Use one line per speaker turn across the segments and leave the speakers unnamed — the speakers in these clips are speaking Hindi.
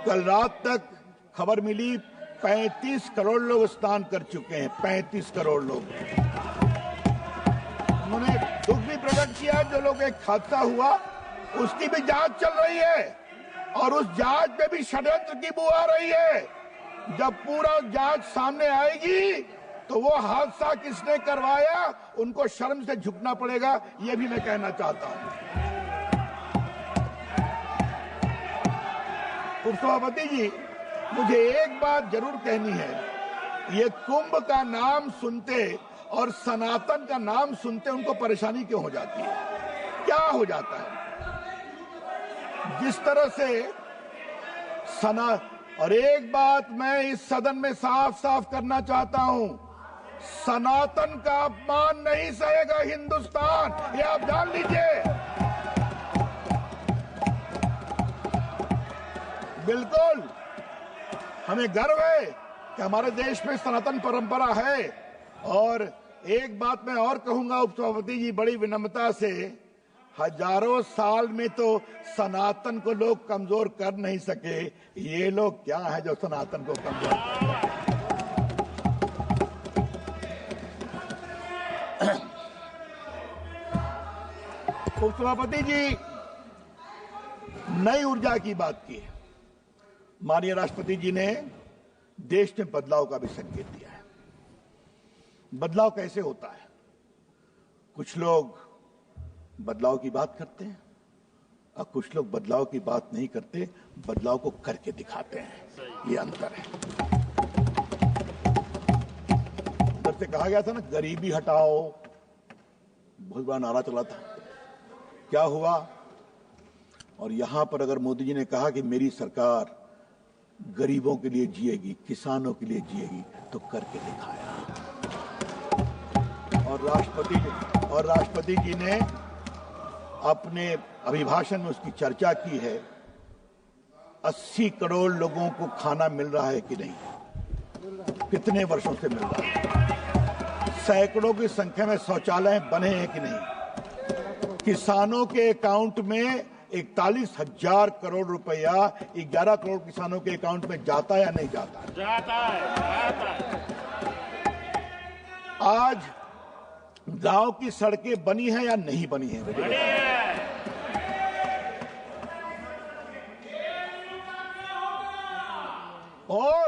कल रात तक खबर मिली 35 करोड़ लोग स्नान कर चुके हैं। 35 करोड़ लोग। उन्होंने दुख भी प्रकट किया, जो लोग एक हादसा हुआ उसकी भी जांच चल रही है और उस जांच में भी षड्यंत्र की बू आ रही है। जब पूरा जांच सामने आएगी तो वो हादसा किसने करवाया उनको शर्म से झुकना पड़ेगा, ये भी मैं कहना चाहता हूं। उपसभापति जी, मुझे एक बात जरूर कहनी है। ये कुंभ का नाम सुनते और सनातन का नाम सुनते उनको परेशानी क्यों हो जाती है? क्या हो जाता है? जिस तरह से और एक बात मैं इस सदन में साफ साफ करना चाहता हूं, सनातन का अपमान नहीं सहेगा हिंदुस्तान, ये आप जान लीजिए। बिल्कुल हमें गर्व है कि हमारे देश में सनातन परंपरा है। और एक बात मैं और कहूंगा उपसभापति जी, बड़ी विनम्रता से, हजारों साल में तो सनातन को लोग कमजोर कर नहीं सके, ये लोग क्या है जो सनातन को कमजोर कर। उपसभापति जी, नई ऊर्जा की बात की है। माननीय राष्ट्रपति जी ने देश में बदलाव का भी संकेत दिया है। बदलाव कैसे होता है? कुछ लोग बदलाव की बात करते हैं और कुछ लोग बदलाव की बात नहीं करते, बदलाव को करके दिखाते हैं। ये अंतर है। उधर से कहा गया था ना, गरीबी हटाओ, बहुत बड़ा नारा चला था। क्या हुआ? और यहां पर अगर मोदी जी ने कहा कि मेरी सरकार गरीबों के लिए जिएगी, किसानों के लिए जिएगी, तो करके दिखाया। और राष्ट्रपति जी ने अपने अभिभाषण में उसकी चर्चा की है। 80 करोड़ लोगों को खाना मिल रहा है कि नहीं? कितने वर्षों से मिल रहा है? सैकड़ों की संख्या में शौचालय बने हैं कि नहीं? किसानों के अकाउंट में 41,000 करोड़ रुपया 11 करोड़ किसानों के अकाउंट में जाता है या नहीं जाता है? जाता है। आज गांव की सड़कें बनी हैं या नहीं बनी हैं? बनी है। और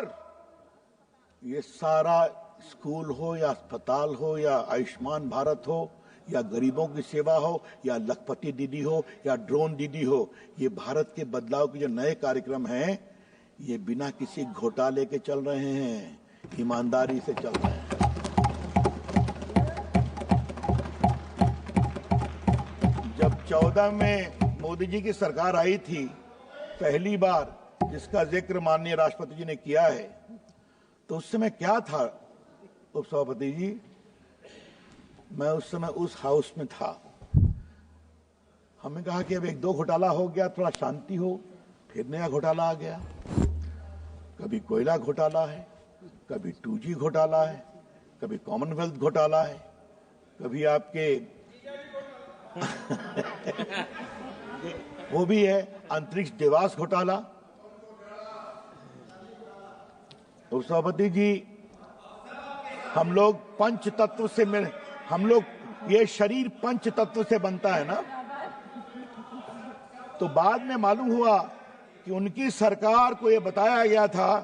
ये सारा स्कूल हो या अस्पताल हो या आयुष्मान भारत हो या गरीबों की सेवा हो या लखपति दीदी हो या ड्रोन दीदी हो, ये भारत के बदलाव के जो नए कार्यक्रम हैं, ये बिना किसी घोटाले के चल रहे हैं, ईमानदारी से चल रहे हैं। जब 14 में मोदी जी की सरकार आई थी, पहली बार, जिसका जिक्र माननीय राष्ट्रपति जी ने किया है, तो उस समय क्या था उपसभापति जी? मैं उस समय उस हाउस में था। हमने कहा कि अब 1-2 घोटाला हो गया, थोड़ा शांति हो, फिर नया घोटाला आ गया। कभी कोयला घोटाला है, कभी 2G घोटाला है, कभी कॉमनवेल्थ घोटाला है, कभी आपके वो भी है अंतरिक्ष देवास घोटाला। उपसभापति जी, हम लोग पंच तत्व से ये शरीर पंच तत्व से बनता है ना। तो बाद में मालूम हुआ कि उनकी सरकार को यह बताया गया था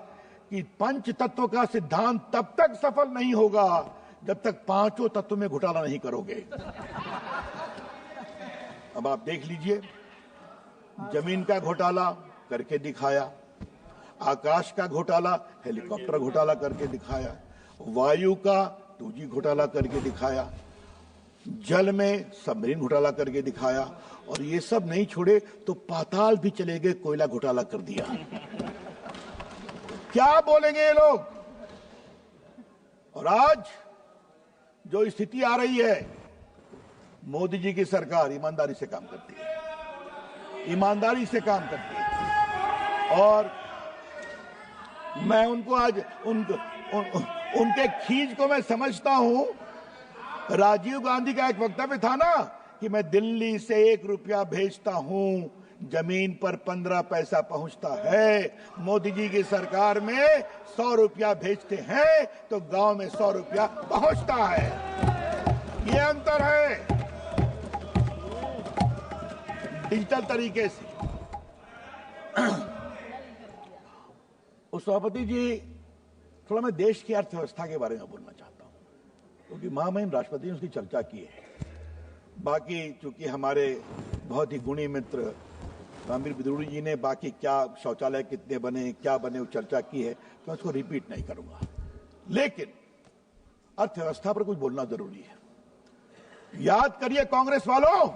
कि पंच तत्व का सिद्धांत तब तक सफल नहीं होगा जब तक 5 तत्व में घोटाला नहीं करोगे। अब आप देख लीजिए, जमीन का घोटाला करके दिखाया, आकाश का घोटाला हेलीकॉप्टर घोटाला करके दिखाया, वायु का 2G घोटाला करके दिखाया, जल में सबमरीन घोटाला करके दिखाया, और ये सब नहीं छोड़े तो पाताल भी चले गए, कोयला घोटाला कर दिया। क्या बोलेंगे ये लोग? और आज जो स्थिति आ रही है, मोदी जी की सरकार ईमानदारी से काम करती है, ईमानदारी से काम करती है। और मैं उनको आज उनके खींच को मैं समझता हूं। राजीव गांधी का एक वक्तव्य था ना कि मैं दिल्ली से 1 रुपया भेजता हूं, जमीन पर 15 पैसा पहुंचता है। मोदी जी की सरकार में 100 रुपया भेजते हैं तो गांव में 100 रुपया पहुंचता है। ये अंतर है डिजिटल तरीके से। सभापति जी, थोड़ा मैं देश की अर्थव्यवस्था के बारे में बोलना चाहता हूं, क्योंकि महामहिम राष्ट्रपति ने उसकी चर्चा की है। बाकी चूंकि हमारे बहुत ही गुणी मित्र रामवीर बिदुड़ी जी ने बाकी क्या शौचालय कितने बने, क्या बने, वो चर्चा की है, तो मैं उसको रिपीट नहीं करूंगा। लेकिन अर्थव्यवस्था पर कुछ बोलना जरूरी है। याद करिए कांग्रेस वालों,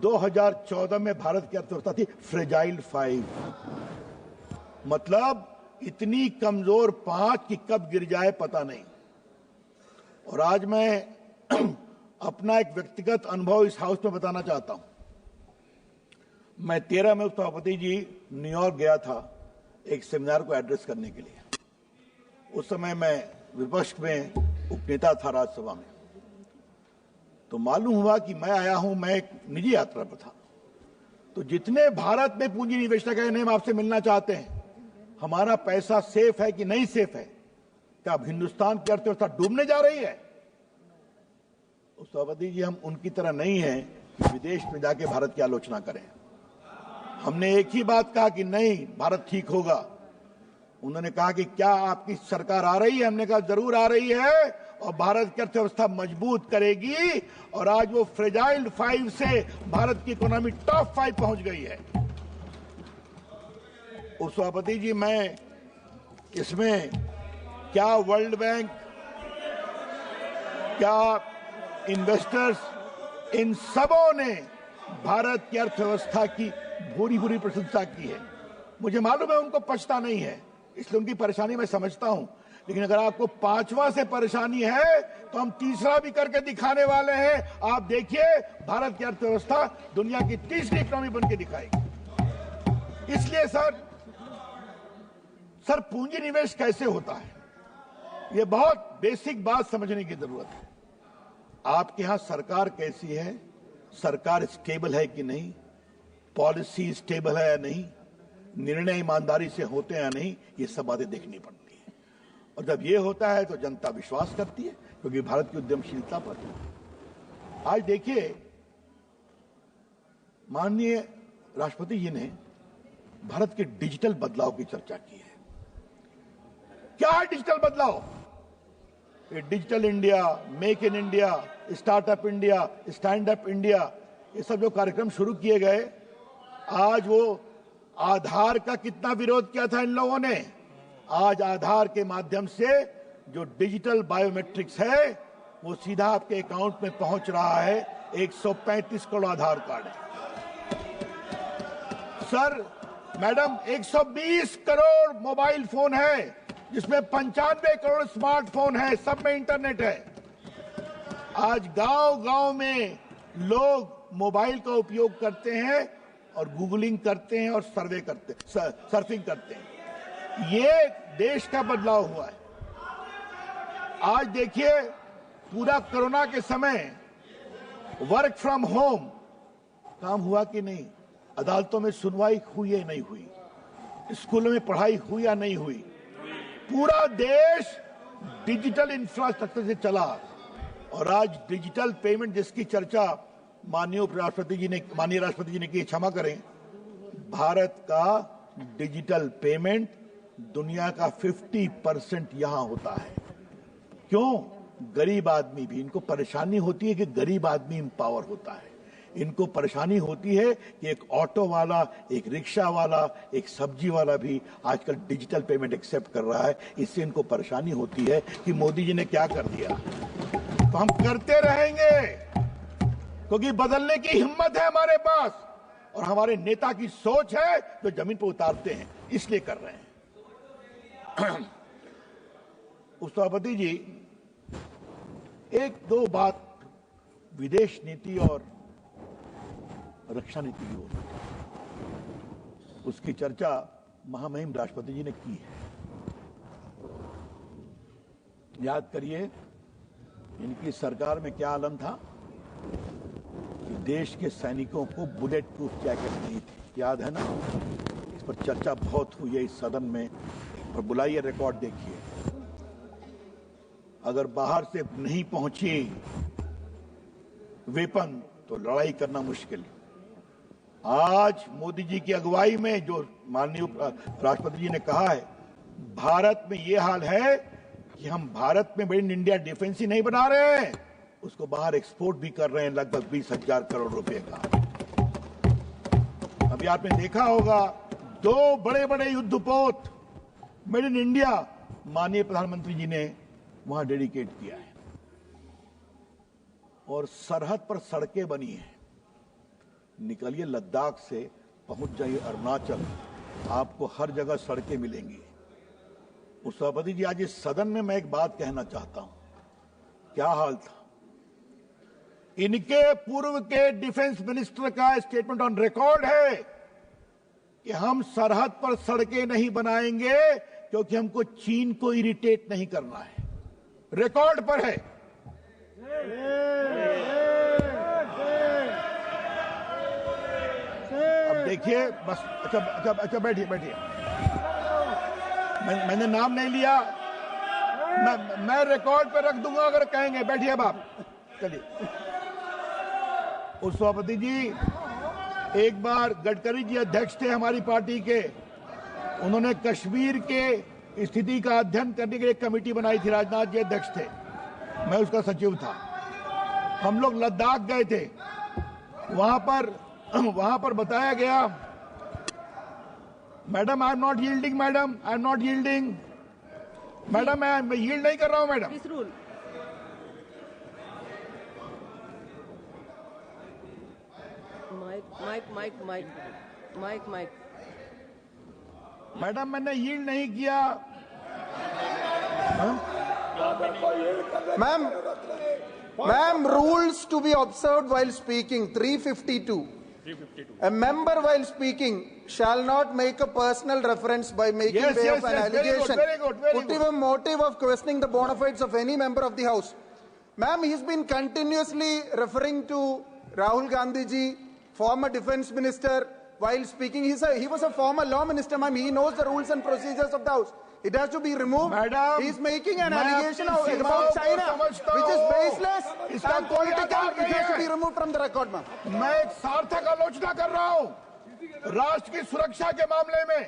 2014 में भारत की अर्थव्यवस्था थी फ्रेजाइल 5, मतलब इतनी कमजोर 5 कि कब गिर जाए पता नहीं। और आज मैं अपना एक व्यक्तिगत अनुभव इस हाउस में बताना चाहता हूं। मैं 13 में सभापति जी न्यूयॉर्क गया था एक सेमिनार को एड्रेस करने के लिए। उस समय मैं विपक्ष में उपनेता था राज्यसभा में। तो मालूम हुआ कि मैं आया हूं, मैं एक निजी यात्रा पर था। तो जितने भारत में पूंजी निवेशक हैं, हम आपसे मिलना चाहते हैं। हमारा पैसा सेफ है कि नहीं सेफ है? क्या अब हिंदुस्तान की अर्थव्यवस्था डूबने जा रही है? सभापति जी, हम उनकी तरह नहीं हैं कि विदेश में जाके भारत की आलोचना करें। हमने एक ही बात कहा कि नहीं, भारत ठीक होगा। उन्होंने कहा कि क्या आपकी सरकार आ रही है? हमने कहा जरूर आ रही है, और भारत की अर्थव्यवस्था मजबूत करेगी। और आज वो फ्रेजाइल 5 से भारत की इकोनॉमी टॉप 5 पहुंच गई है। और सभापति जी, मैं इसमें क्या वर्ल्ड बैंक, क्या इन्वेस्टर्स, इन सबों ने भारत की अर्थव्यवस्था की भूरी भूरी प्रशंसा की है। मुझे मालूम है उनको पछता नहीं है, इसलिए उनकी परेशानी मैं समझता हूं। लेकिन अगर आपको 5वां से परेशानी है तो हम तीसरा भी करके दिखाने वाले हैं। आप देखिए, भारत की अर्थव्यवस्था दुनिया की तीसरी इकोनॉमी बन के दिखाएगी। इसलिए सर पूंजी निवेश कैसे होता है, यह बहुत बेसिक बात समझने की जरूरत है। आपके यहां सरकार कैसी है, सरकार स्टेबल है कि नहीं, पॉलिसी स्टेबल है या नहीं, निर्णय ईमानदारी से होते हैं या नहीं, ये सब बातें देखनी पड़ती है। और जब ये होता है तो जनता विश्वास करती है, क्योंकि भारत की उद्यमशीलता पर। आज देखिए, माननीय राष्ट्रपति जी ने भारत के डिजिटल बदलाव की चर्चा की है। क्या है डिजिटल बदलाव? ये digital India, make in India, startup India, stand up India, ये सब जो कार्यक्रम शुरू किए गए, आज वो आधार का कितना विरोध किया था इन लोगों ने। आज आधार के माध्यम से जो डिजिटल बायोमेट्रिक्स है वो सीधा आपके अकाउंट में पहुंच रहा है। 135 करोड़ आधार कार्ड है sir. Madam, 120 crore mobile phone है, जिसमें 95 करोड़ स्मार्टफोन है, सब में इंटरनेट है। आज गांव-गांव में लोग मोबाइल का उपयोग करते हैं और गूगलिंग करते हैं और सर्फिंग करते हैं। ये देश का बदलाव हुआ है। आज देखिए, पूरा कोरोना के समय वर्क फ्रॉम होम काम हुआ कि नहीं, अदालतों में सुनवाई हुई या नहीं हुई, स्कूलों में पढ़ाई हुई या नहीं हुई, पूरा देश डिजिटल इंफ्रास्ट्रक्चर से चला। और आज डिजिटल पेमेंट जिसकी चर्चा माननीय राष्ट्रपति जी ने की, क्षमा करें, भारत का डिजिटल पेमेंट दुनिया का 50% यहां होता है। क्यों? गरीब आदमी भी, इनको परेशानी होती है कि गरीब आदमी इंपावर होता है। इनको परेशानी होती है कि एक ऑटो वाला, एक रिक्शा वाला, एक सब्जी वाला भी आजकल डिजिटल पेमेंट एक्सेप्ट कर रहा है। इससे इनको परेशानी होती है कि मोदी जी ने क्या कर दिया। तो हम करते रहेंगे, क्योंकि बदलने की हिम्मत है हमारे पास, और हमारे नेता की सोच है जो जमीन पर उतारते हैं, इसलिए कर रहे हैं। सभापति जी, एक दो बात विदेश नीति और रक्षा नीति की ओर, उसकी चर्चा महामहिम राष्ट्रपति जी ने की है। याद करिए, इनकी सरकार में क्या आलम था कि देश के सैनिकों को बुलेट प्रूफ जैकेट नहीं थी, याद है ना? इस पर चर्चा बहुत हुई है इस सदन में, पर बुलाइए, रिकॉर्ड देखिए। अगर बाहर से नहीं पहुंची वेपन तो लड़ाई करना मुश्किल। आज मोदी जी की अगुवाई में जो माननीय राष्ट्रपति जी ने कहा है, भारत में ये हाल है कि हम भारत में मेड इन इंडिया डिफेंस ही नहीं बना रहे हैं, उसको बाहर एक्सपोर्ट भी कर रहे हैं लगभग 20,000 करोड़ रुपए का। अभी आपने देखा होगा 2 बड़े बड़े युद्धपोत मेड इन इंडिया माननीय प्रधानमंत्री जी ने वहां डेडिकेट किया है। और सरहद पर सड़कें बनी हैं, निकलिए लद्दाख से पहुंच जाइए अरुणाचल, आपको हर जगह सड़कें मिलेंगी। उस सभापति जी, आज इस सदन में मैं एक बात कहना चाहता हूं, क्या हाल था। इनके पूर्व के डिफेंस मिनिस्टर का स्टेटमेंट ऑन रिकॉर्ड है कि हम सरहद पर सड़कें नहीं बनाएंगे क्योंकि हमको चीन को इरिटेट नहीं करना है। रिकॉर्ड पर है। अब देखिए, बस अच्छा बैठिए बैठिए, मैंने नाम नहीं लिया, मैं रिकॉर्ड पर रख दूंगा अगर कहेंगे। बैठिए अब आप, चलिए। उस सभापति जी, एक बार गडकरी जी अध्यक्ष थे हमारी पार्टी के, उन्होंने कश्मीर के स्थिति का अध्ययन करने के लिए एक कमेटी बनाई थी, राजनाथ जी अध्यक्ष थे, मैं उसका सचिव था। हम लोग लद्दाख गए थे, वहां पर बताया गया, madam I am not yielding, madam I am not yielding, madam मैं यील्ड नहीं कर रहा हूं मैडम।
माइक
मैडम मैंने यील्ड नहीं किया।
Ma'am, rules to be observed while speaking, 352. A member while speaking shall not make a personal reference by making way of an allegation,
very good.
a motive of questioning the bona fides of any member of the House. Ma'am, he's been continuously referring to Rahul Gandhi ji, former defense minister, while speaking. He was a former law minister, ma'am. He knows the rules and procedures of the House. It has to be removed.
Madam,
he's making an allegation about China, which is baseless and political. It has to be removed from the record, ma'am.
मैं एक सार्थक आलोचना कर रहा हूं राष्ट्र की सुरक्षा के मामले में,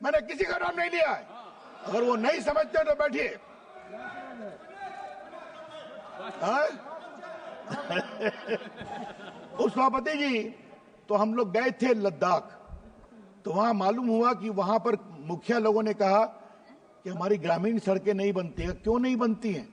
मैंने किसी का नाम नहीं लिया है। अगर वो नहीं समझते तो बैठिए। उस सभापति जी, तो हम लोग गए थे लद्दाख, तो वहां मालूम हुआ कि वहां पर मुखिया लोगों ने कहा कि हमारी ग्रामीण सड़कें नहीं बनती हैं। क्यों नहीं बनती हैं?